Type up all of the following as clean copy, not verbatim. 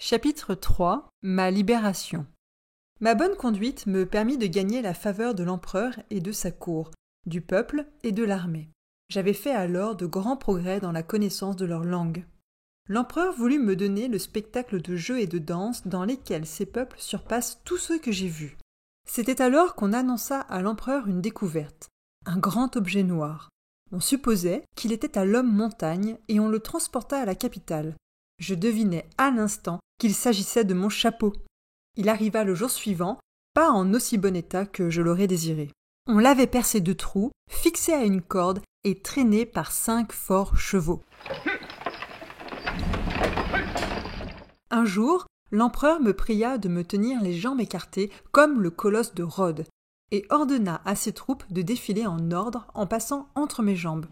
Chapitre 3 Ma libération. Ma bonne conduite me permit de gagner la faveur de l'empereur et de sa cour, du peuple et de l'armée. J'avais fait alors de grands progrès dans la connaissance de leur langue. L'empereur voulut me donner le spectacle de jeux et de danses dans lesquels ces peuples surpassent tous ceux que j'ai vus. C'était alors qu'on annonça à l'empereur une découverte, un grand objet noir. On supposait qu'il était à l'homme montagne et on le transporta à la capitale. Je devinais à l'instant qu'il s'agissait de mon chapeau. Il arriva le jour suivant, pas en aussi bon état que je l'aurais désiré. On l'avait percé de trous, fixé à une corde et traîné par 5 forts chevaux. Un jour, l'empereur me pria de me tenir les jambes écartées comme le colosse de Rhodes et ordonna à ses troupes de défiler en ordre en passant entre mes jambes.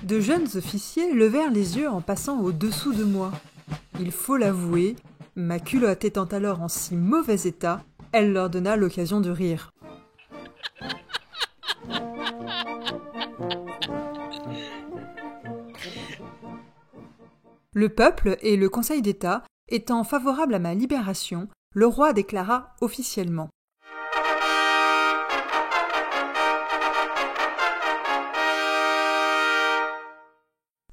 De jeunes officiers levèrent les yeux en passant au-dessous de moi. Il faut l'avouer, ma culotte étant alors en si mauvais état, elle leur donna l'occasion de rire. Le peuple et le Conseil d'État étant favorables à ma libération, le roi déclara officiellement: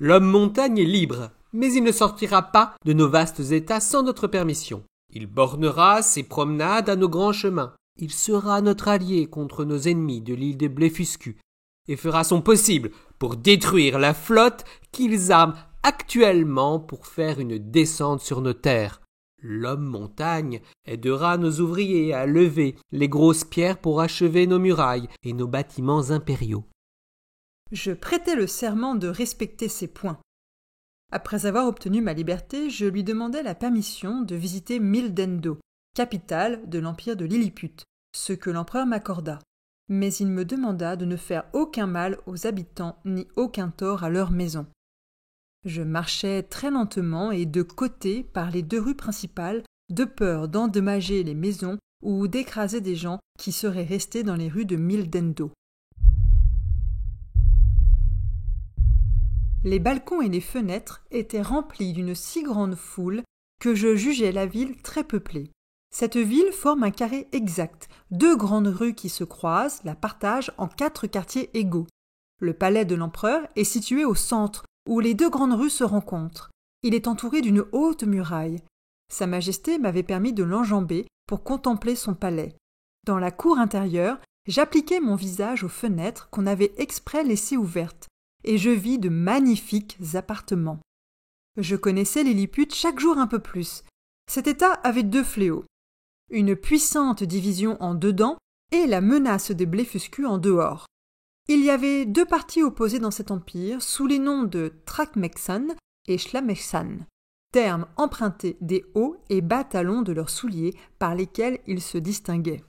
L'homme montagne est libre, mais il ne sortira pas de nos vastes États sans notre permission. Il bornera ses promenades à nos grands chemins. Il sera notre allié contre nos ennemis de l'île de Blefuscu et fera son possible pour détruire la flotte qu'ils arment actuellement pour faire une descente sur nos terres. L'homme montagne aidera nos ouvriers à lever les grosses pierres pour achever nos murailles et nos bâtiments impériaux. Je prêtai le serment de respecter ces points. Après avoir obtenu ma liberté, je lui demandai la permission de visiter Mildendo, capitale de l'empire de Lilliput, ce que l'empereur m'accorda. Mais il me demanda de ne faire aucun mal aux habitants ni aucun tort à leur maison. Je marchais très lentement et de côté par les 2 rues principales, de peur d'endommager les maisons ou d'écraser des gens qui seraient restés dans les rues de Mildendo. Les balcons et les fenêtres étaient remplis d'une si grande foule que je jugeais la ville très peuplée. Cette ville forme un carré exact. 2 grandes rues qui se croisent la partagent en 4 quartiers égaux. Le palais de l'empereur est situé au centre, où les 2 grandes rues se rencontrent. Il est entouré d'une haute muraille. Sa Majesté m'avait permis de l'enjamber pour contempler son palais. Dans la cour intérieure, j'appliquai mon visage aux fenêtres qu'on avait exprès laissées ouvertes, et je vis de magnifiques appartements. Je connaissais Lilliput chaque jour un peu plus. Cet État avait 2 fléaux, une puissante division en dedans et la menace de Blefuscu en dehors. Il y avait 2 partis opposés dans cet empire sous les noms de Trakmeksan et Slameksan, termes empruntés des hauts et bas talons de leurs souliers par lesquels ils se distinguaient.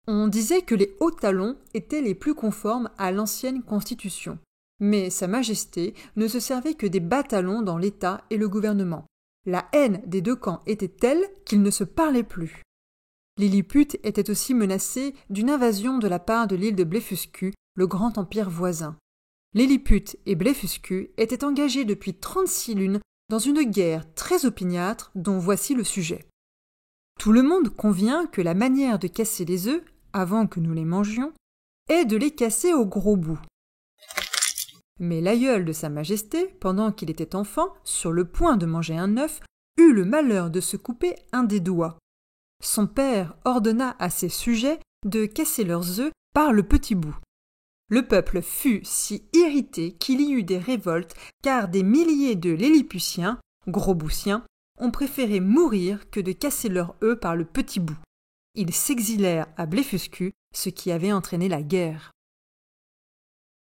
On disait que les hauts talons étaient les plus conformes à l'ancienne constitution. Mais Sa Majesté ne se servait que des bas talons dans l'État et le gouvernement. La haine des 2 camps était telle qu'ils ne se parlaient plus. Lilliput était aussi menacée d'une invasion de la part de l'île de Blefuscu, le grand empire voisin. Lilliput et Blefuscu étaient engagés depuis 36 lunes dans une guerre très opiniâtre dont voici le sujet. Tout le monde convient que la manière de casser les œufs, avant que nous les mangions, est de les casser au gros bout. Mais l'aïeul de Sa Majesté, pendant qu'il était enfant, sur le point de manger un œuf, eut le malheur de se couper un des doigts. Son père ordonna à ses sujets de casser leurs œufs par le petit bout. Le peuple fut si irrité qu'il y eut des révoltes, car des milliers de Lilliputiens, gros-boussiens, ont préféré mourir que de casser leurs œufs par le petit bout. Ils s'exilèrent à Blefuscu, ce qui avait entraîné la guerre.